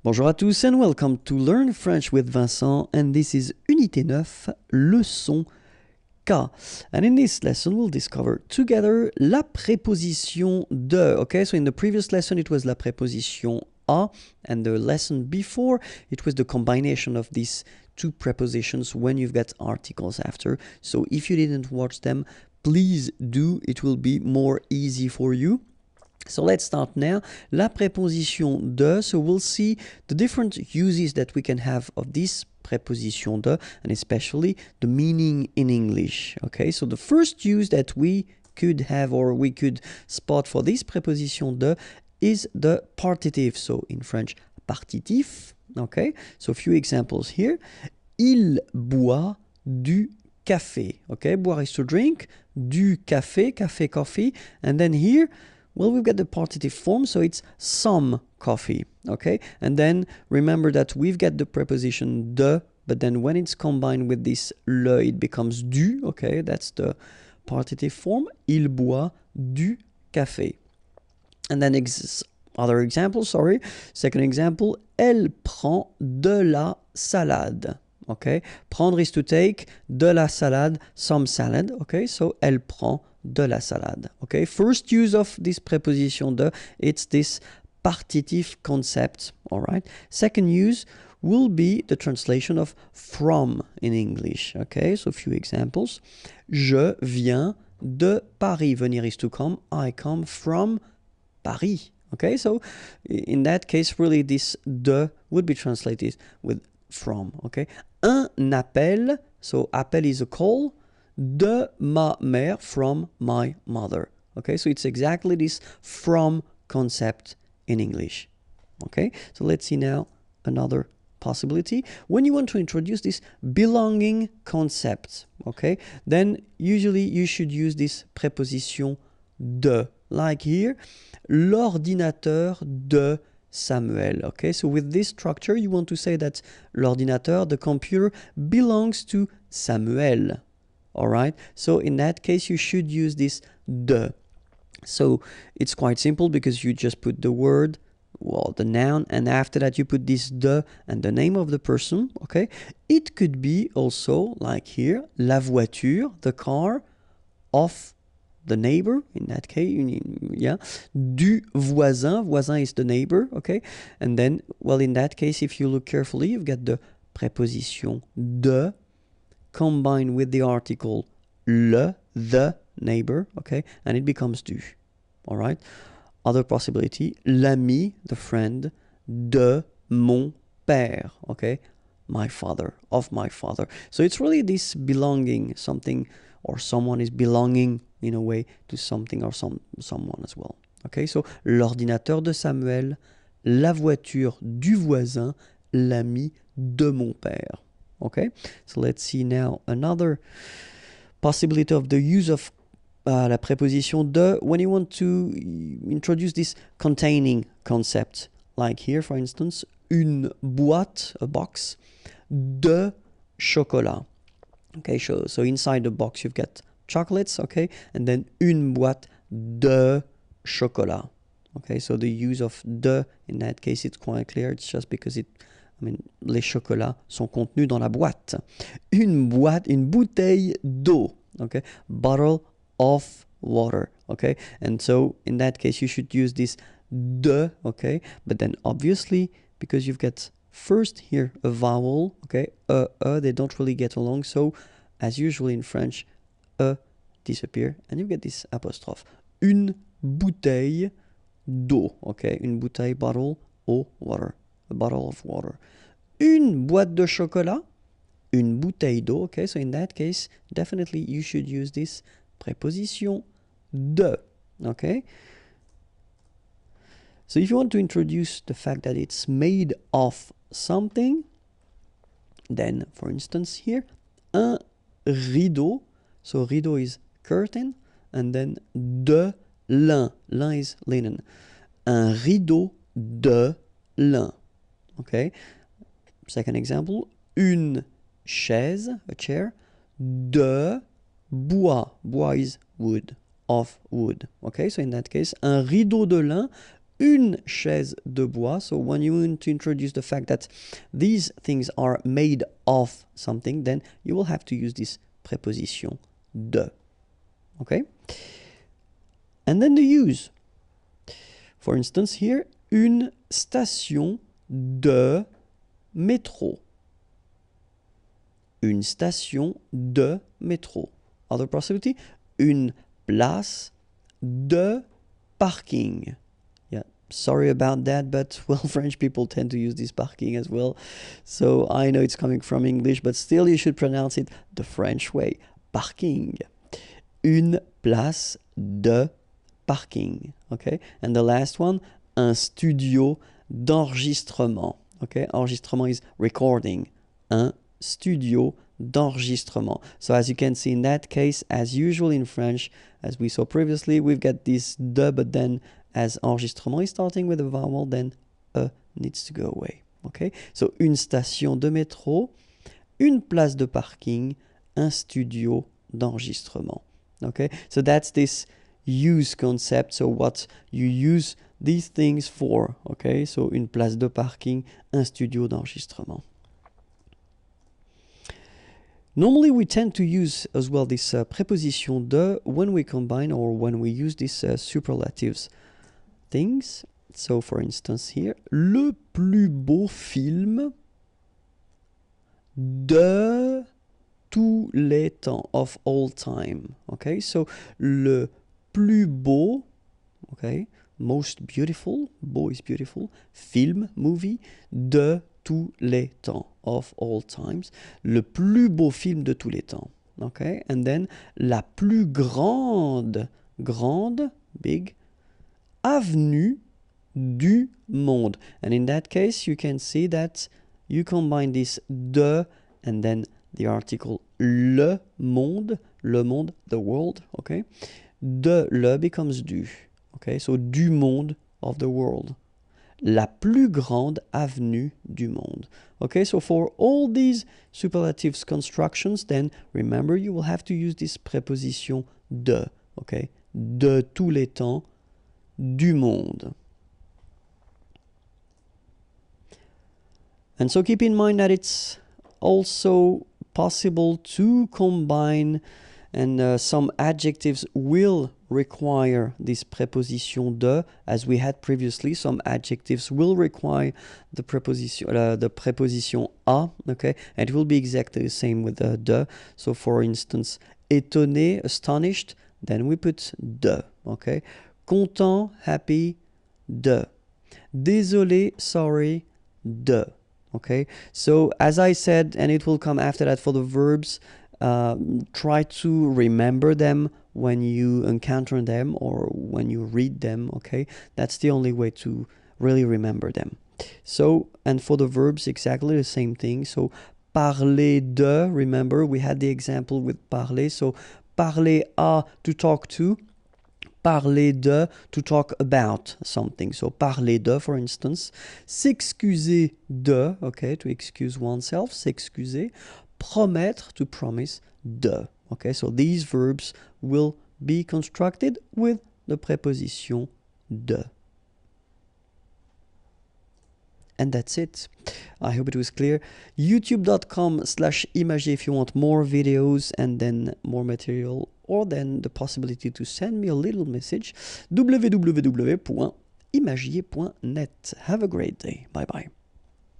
Bonjour à tous and welcome to Learn French with Vincent, and this is Unité 9, Leçon K. And in this lesson we'll discover together la préposition de. Okay, so in the previous lesson it was la préposition a, and the lesson before it was the combination of these two prepositions when you've got articles after. So if you didn't watch them, please do, it will be more easy for you. So let's start now. La préposition de, so we'll see the different uses that we can have of this préposition de, and especially the meaning in English. Okay, so the first use that we could have or we could spot for this préposition de is the partitive. So in French, partitif. Okay, so a few examples here. Il boit du café. Okay, boire is to drink, du café, café, coffee, and then here, well, we've got the partitive form, so it's some coffee, okay? And then remember that we've got the preposition de, but then when it's combined with this le, it becomes du, okay? That's the partitive form. Il boit du café. And then other example, second example, elle prend de la salade. Okay, prendre is to take, de la salade, some salad. Okay, so elle prend de la salade. Okay, first use of this preposition de, it's this partitive concept. All right, second use will be the translation of from in English. Okay, so a few examples. Je viens de Paris. Venir is to come. I come from Paris. Okay, so in that case, really this de would be translated with from. Okay, un appel, so appel is a call, de ma mère, from my mother. Okay, so it's exactly this from concept in English. Okay, so let's see now another possibility. When you want to introduce this belonging concept, okay, then usually you should use this preposition de, like here, l'ordinateur de Samuel. Okay, so with this structure, you want to say that l'ordinateur, the computer, belongs to Samuel. All right, so in that case, you should use this de. So it's quite simple because you just put the word, well, the noun, and after that you put this de and the name of the person. Okay, it could be also like here, la voiture, the car of the neighbor, in that case, yeah, du voisin, voisin is the neighbor, okay, and then, well, in that case, if you look carefully, you've got the preposition de combined with the article le, the neighbor, okay, and it becomes du, all right. Other possibility, l'ami, the friend, de mon père, okay, my father, of my father. So it's really this belonging, something or someone is belonging in a way to something or someone as well. Okay, so l'ordinateur de Samuel, la voiture du voisin, l'ami de mon père. Okay, so let's see now another possibility of the use of la préposition de when you want to introduce this containing concept. Like here, for instance, une boîte, a box, de chocolat. Okay, so inside the box you've got chocolates, okay, and then une boîte de chocolat. Okay, so the use of de in that case it's quite clear. It's just because les chocolats sont contenus dans la boîte. Une bouteille d'eau. Okay, bottle of water. Okay, and so in that case you should use this de. Okay, but then obviously because you've got first here a vowel, okay, they don't really get along, so as usual in French, disappear, and you get this apostrophe. Une bouteille d'eau, okay, une bouteille, bottle, eau, water, a bottle of water. Une boîte de chocolat, une bouteille d'eau, okay, so in that case, definitely you should use this preposition de, okay. So if you want to introduce the fact that it's made of something, then for instance here, un rideau, so rideau is curtain, and then de lin, lin is linen, un rideau de lin. Okay, second example, une chaise, a chair, de bois, bois is wood, of wood. Okay, so in that case, un rideau de lin, une chaise de bois. So when you want to introduce the fact that these things are made of something, then you will have to use this préposition de. Okay? And then the use. For instance, here, une station de métro. Une station de métro. Other possibility, une place de parking. Yeah, sorry about that, but well, French people tend to use this parking as well. So I know it's coming from English, but still you should pronounce it the French way. Parking. Une place de parking. Okay, and the last one, un studio d'enregistrement. Okay, enregistrement is recording. Un studio d'enregistrement. So as you can see in that case, as usual in French, as we saw previously, we've got this de, but then as enregistrement is starting with a vowel, then needs to go away. Okay, so une station de métro, une place de parking, un studio d'enregistrement. Okay, so that's this use concept, so what you use these things for. Okay, so une place de parking, un studio d'enregistrement. Normally we tend to use as well this préposition de when we combine or when we use these superlatives things. So for instance here, le plus beau film de tous les temps, of all time. Okay, so le plus beau, okay, most beautiful, beau is beautiful, film, movie, de tous les temps, of all times. Le plus beau film de tous les temps. Okay, and then la plus grande, big, avenue du monde. And in that case, you can see that you combine this de and then the article le monde, the world, okay? De le becomes du, okay? So du monde, of the world. La plus grande avenue du monde. Okay, so for all these superlatives constructions, then remember you will have to use this préposition de, okay? De tous les temps, du monde. And so keep in mind that it's also possible to combine, and some adjectives will require this préposition de, as we had previously. Some adjectives will require the préposition a, okay, and it will be exactly the same with the de. So for instance, étonné, astonished, then we put de, okay. Content, happy, de. Désolé, sorry, de. Okay, so as I said, and it will come after that for the verbs, try to remember them when you encounter them or when you read them, okay? That's the only way to really remember them. So, and for the verbs, exactly the same thing. So, parler de, remember, we had the example with parler. So, parler à, to talk to. Parler de, to talk about something. So, parler de, for instance. S'excuser de, okay, to excuse oneself, s'excuser. Promettre, to promise, de. Okay, so these verbs will be constructed with the préposition de. And that's it. I hope it was clear. youtube.com/imagier if you want more videos and then more material, or then the possibility to send me a little message. www.imagier.net. Have a great day. Bye bye.